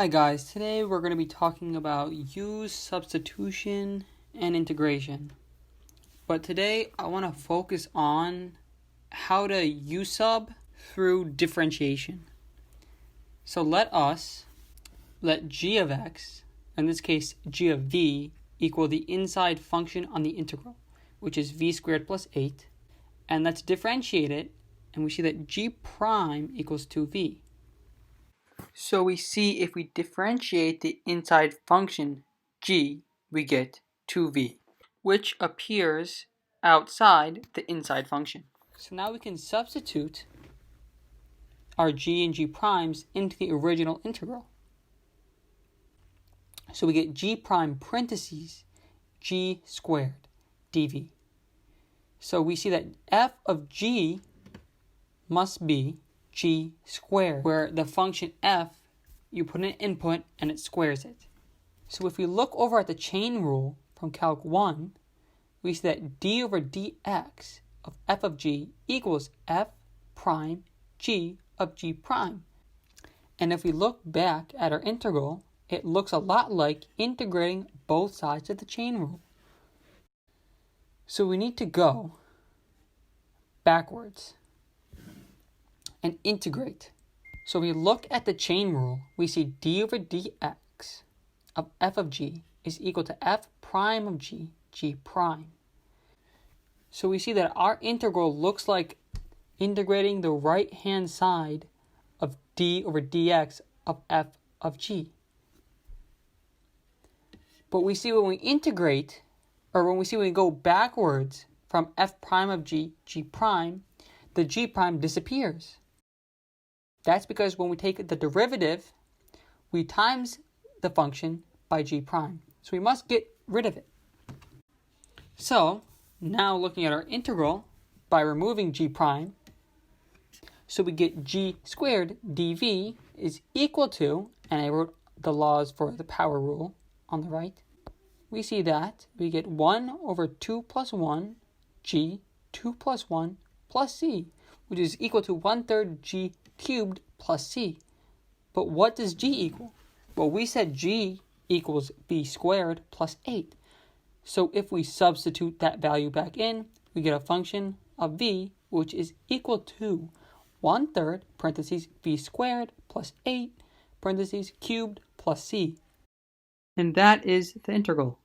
Hi guys, today we're going to be talking about U-substitution and integration. But today I want to focus on how to U-sub through differentiation. So let g of x, in this case g of v, equal the inside function on the integral, which is v squared plus 8. And let's differentiate it, and we see that g prime equals 2v. So we see if we differentiate the inside function g, we get 2v, which appears outside the inside function. So now we can substitute our g and g primes into the original integral. So we get g prime parentheses g squared dv. So we see that f of g must be g squared, where the function f, you put an input and it squares it. So if we look over at the chain rule from Calc 1, we see that d over dx of f of g equals f prime g of g prime. And if we look back at our integral, it looks a lot like integrating both sides of the chain rule. So we need to go backwards and integrate. So we look at the chain rule, we see d over dx of f of g is equal to f prime of g, g prime. So we see that our integral looks like integrating the right-hand side of d over dx of f of g. But we see when we integrate, or when we go backwards from f prime of g, g prime, the g prime disappears. That's because when we take the derivative, we times the function by g prime. So we must get rid of it. So now looking at our integral by removing g prime, so we get g squared dv is equal to, and I wrote the laws for the power rule on the right, we see that we get 1 over 2 plus 1 g 2 plus 1 plus c, which is equal to 1/3 g cubed plus c. But what does g equal? Well, we said g equals v squared plus 8. So if we substitute that value back in, we get a function of v, which is equal to 1/3 parentheses v squared plus 8 parentheses cubed plus c. And that is the integral.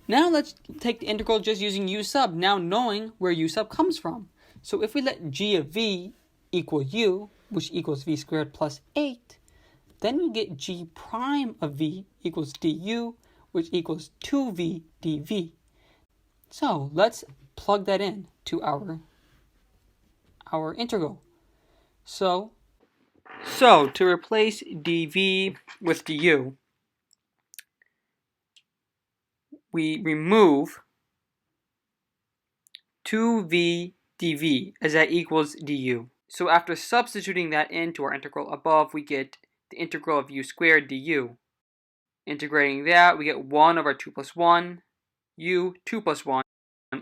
Now let's take the integral just using u sub, now knowing where u sub comes from. So if we let g of v equal u, which equals v squared plus 8, then we get g prime of v equals du, which equals 2v dv. So let's plug that in to our integral. So to replace dv with du, we remove 2v dv, as that equals du. So after substituting that into our integral above, we get the integral of u squared du. Integrating that, we get 1 over 2 plus 1, u 2 plus 1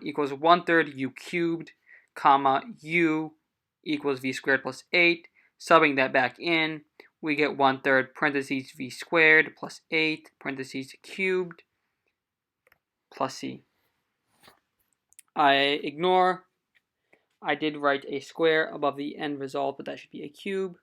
equals 1/3 u cubed, comma, u equals v squared plus 8. Subbing that back in, we get 1/3 parentheses v squared plus 8 parentheses cubed plus c. I did write a square above the end result, but that should be a cube.